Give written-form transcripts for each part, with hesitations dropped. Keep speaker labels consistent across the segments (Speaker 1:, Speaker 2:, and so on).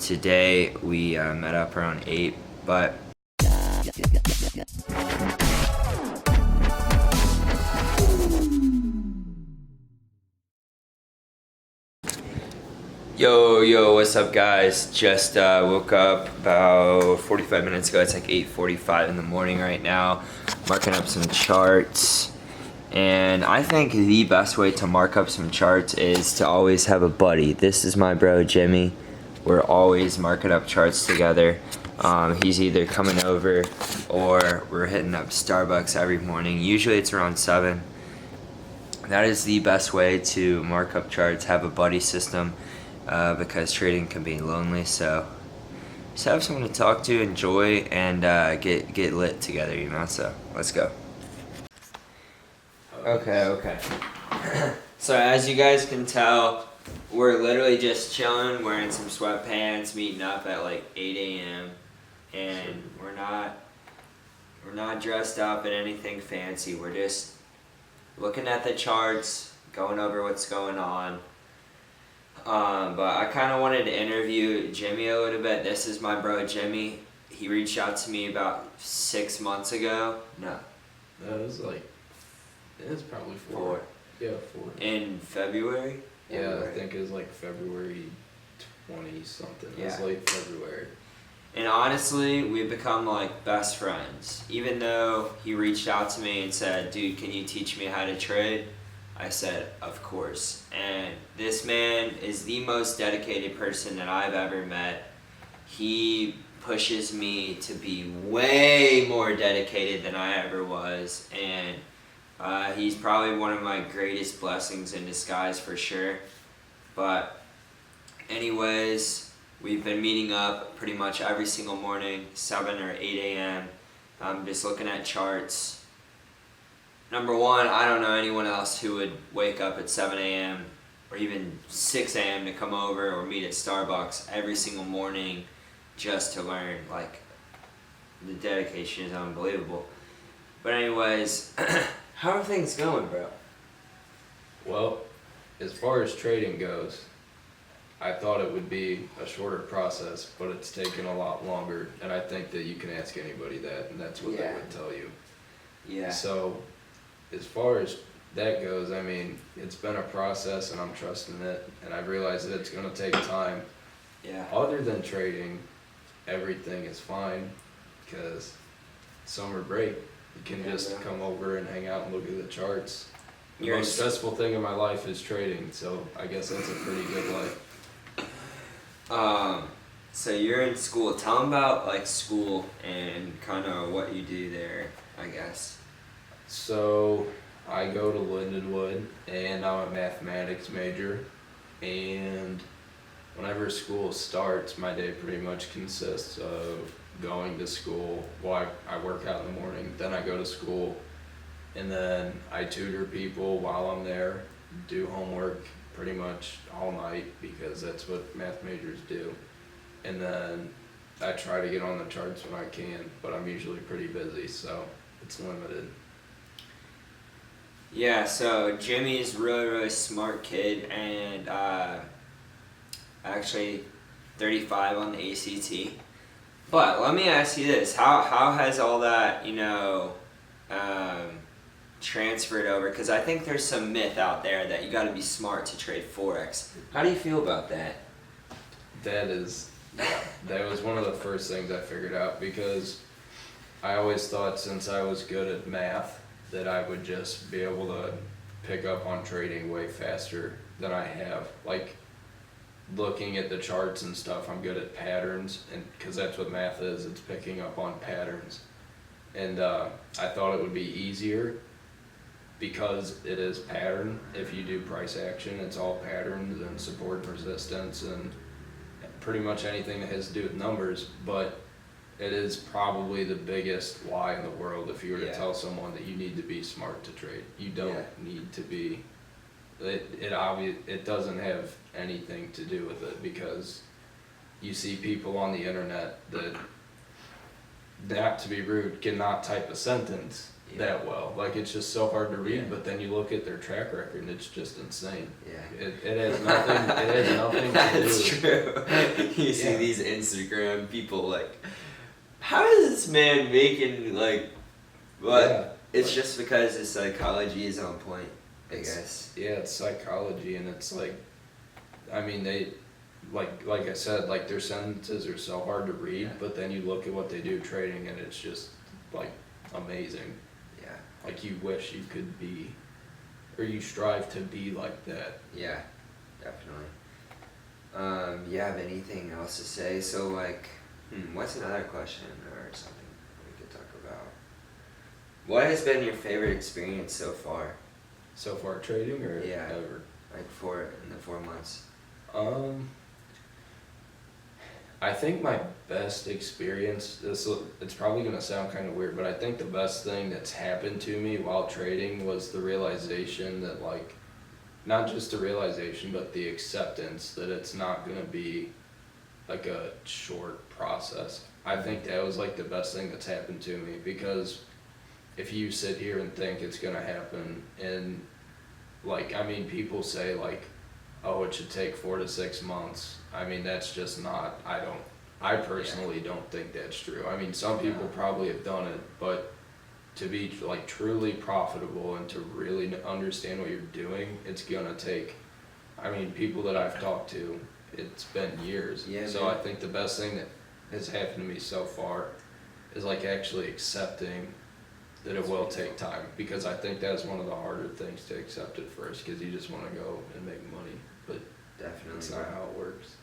Speaker 1: Today we met up around 8, but Yo, what's up guys? Just woke up about 45 minutes ago. It's like 8:45 in the morning right now. Marking up some charts. And I think the best way to mark up some charts is to always have a buddy. This is my bro Jimmy. We're always marking up charts together. He's either coming over or we're hitting up Starbucks every morning. Usually it's around 7. That is the best way to mark up charts, have a buddy system. Because trading can be lonely, so just have someone to talk to, enjoy, and get lit together, so let's go. Okay. So as you guys can tell, we're literally just chilling, wearing some sweatpants, meeting up at like 8 a.m. and we're not dressed up in anything fancy. We're just looking at the charts, going over what's going on. But I kind of wanted to interview Jimmy a little bit. This is my bro Jimmy. He reached out to me about 6 months ago. No,
Speaker 2: it was probably 4.
Speaker 1: 4.
Speaker 2: Yeah, 4.
Speaker 1: In February?
Speaker 2: Yeah, I think it was like February 20 something. It was late February.
Speaker 1: And honestly, we've become like best friends. Even though he reached out to me and said, dude, can you teach me how to trade? I said, of course. And this man is the most dedicated person that I've ever met. He pushes me to be way more dedicated than I ever was. And he's probably one of my greatest blessings in disguise for sure. But anyways, we've been meeting up pretty much every single morning, 7 or 8 a.m. I'm just looking at charts. Number one, I don't know anyone else who would wake up at 7 a.m. or even 6 a.m. to come over or meet at Starbucks every single morning just to learn. Like, the dedication is unbelievable. But anyways, how are things going, bro?
Speaker 2: Well, as far as trading goes, I thought it would be a shorter process, but it's taken a lot longer. And I think that you can ask anybody that, and that's what they would tell you.
Speaker 1: Yeah.
Speaker 2: So, as far as that goes, I mean, it's been a process and I'm trusting it, and I've realized that it's going to take time.
Speaker 1: Yeah.
Speaker 2: Other than trading, everything is fine because summer break, you can just come over and hang out and look at the charts. The most stressful thing in my life is trading, so I guess that's a pretty good life.
Speaker 1: So you're in school. Tell them about like school and kind of what you do there, I guess.
Speaker 2: So I go to Lindenwood and I'm a mathematics major, and whenever school starts, my day pretty much consists of going to school. Well, I work out in the morning, then I go to school, and then I tutor people while I'm there, do homework pretty much all night because that's what math majors do. And then I try to get on the charts when I can, but I'm usually pretty busy, so it's limited.
Speaker 1: Yeah, so Jimmy's really smart kid, and actually 35 on the ACT. But let me ask you this: how has all that transferred over? Because I think there's some myth out there that you got to be smart to trade forex. How do you feel about that?
Speaker 2: That was one of the first things I figured out, because I always thought since I was good at math that I would just be able to pick up on trading way faster than I have. Like, looking at the charts and stuff, I'm good at patterns, and because that's what math is, it's picking up on patterns. And I thought it would be easier because it is pattern. If you do price action, it's all patterns and support and resistance and pretty much anything that has to do with numbers. But it is probably the biggest lie in the world if you were to tell someone that you need to be smart to trade. You don't need to be. It doesn't have anything to do with it, because you see people on the internet that, not to be rude, cannot type a sentence, that well. Like, it's just so hard to read,
Speaker 1: Yeah.
Speaker 2: but then you look at their track record and it's just insane.
Speaker 1: Yeah.
Speaker 2: It has nothing, it has nothing to do
Speaker 1: That's
Speaker 2: with,
Speaker 1: true. You see
Speaker 2: Yeah.
Speaker 1: these Instagram people like, how is this man making like, what?
Speaker 2: Yeah.
Speaker 1: It's just because his psychology is on point, I guess.
Speaker 2: yeah, it's psychology, and it's like, I mean, they, like I said, like, their sentences are so hard to read,
Speaker 1: Yeah.
Speaker 2: but then you look at what they do trading and it's just, like, amazing.
Speaker 1: Yeah.
Speaker 2: Like, you wish you could be, or you strive to be like that.
Speaker 1: Yeah, definitely. You have anything else to say? So like, what's another question or something we could talk about? What has been your favorite experience so far?
Speaker 2: So far, trading or
Speaker 1: Yeah.
Speaker 2: ever?
Speaker 1: Like in the 4 months?
Speaker 2: I think my best experience, it's probably gonna sound kind of weird, but I think the best thing that's happened to me while trading was the realization that, like, not just the realization, but the acceptance that it's not gonna be like a short process. I think that was like the best thing that's happened to me, because if you sit here and think it's gonna happen, and like, I mean, people say like, oh, it should take 4 to 6 months. I mean, that's just not, I personally don't think that's true. I mean, some people probably have done it, but to be like truly profitable and to really understand what you're doing, it's gonna take, I mean, people that I've talked to, it's been years.
Speaker 1: Yeah,
Speaker 2: so
Speaker 1: man.
Speaker 2: I think the best thing that has happened to me so far is like actually accepting that it will take time, because I think that's one of the harder things to accept at first, because you just want to go and make money, but
Speaker 1: Definitely.
Speaker 2: that's not how it works.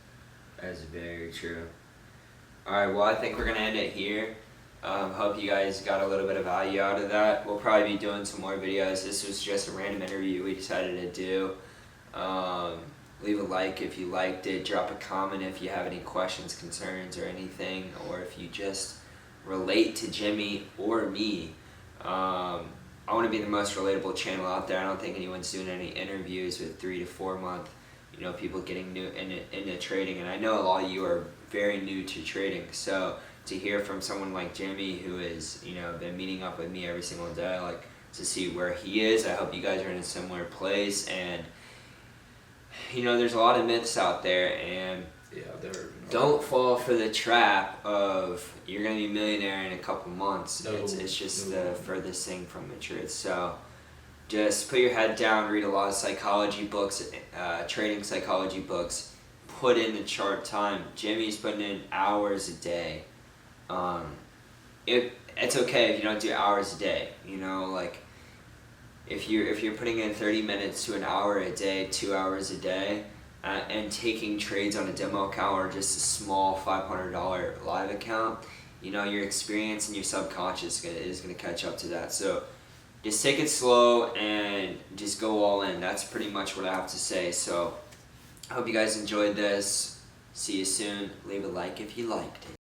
Speaker 1: That's very true. Alright, well, I think we're going to end it here. Hope you guys got a little bit of value out of that. We'll probably be doing some more videos. This was just a random interview we decided to do. Leave a like if you liked it. Drop a comment if you have any questions, concerns, or anything. Or if you just relate to Jimmy or me. I want to be the most relatable channel out there. I don't think anyone's doing any interviews with 3 to 4 month, people getting new into trading. And I know a lot of you are very new to trading. So to hear from someone like Jimmy, who is, been meeting up with me every single day, like, to see where he is, I hope you guys are in a similar place. And there's a lot of myths out there, and
Speaker 2: Yeah,
Speaker 1: don't fall for the trap of you're gonna be a millionaire in a couple months.
Speaker 2: No,
Speaker 1: It's just
Speaker 2: no.
Speaker 1: the furthest thing from the truth. So just put your head down, read a lot of psychology books, trading psychology books. Put in the chart time. Jimmy's putting in hours a day. It's okay if you don't do hours a day. Like, if you're putting in 30 minutes to an hour a day, 2 hours a day, and taking trades on a demo account or just a small $500 live account, your experience and your subconscious is gonna catch up to that. So just take it slow and just go all in. That's pretty much what I have to say. So I hope you guys enjoyed this. See you soon. Leave a like if you liked it.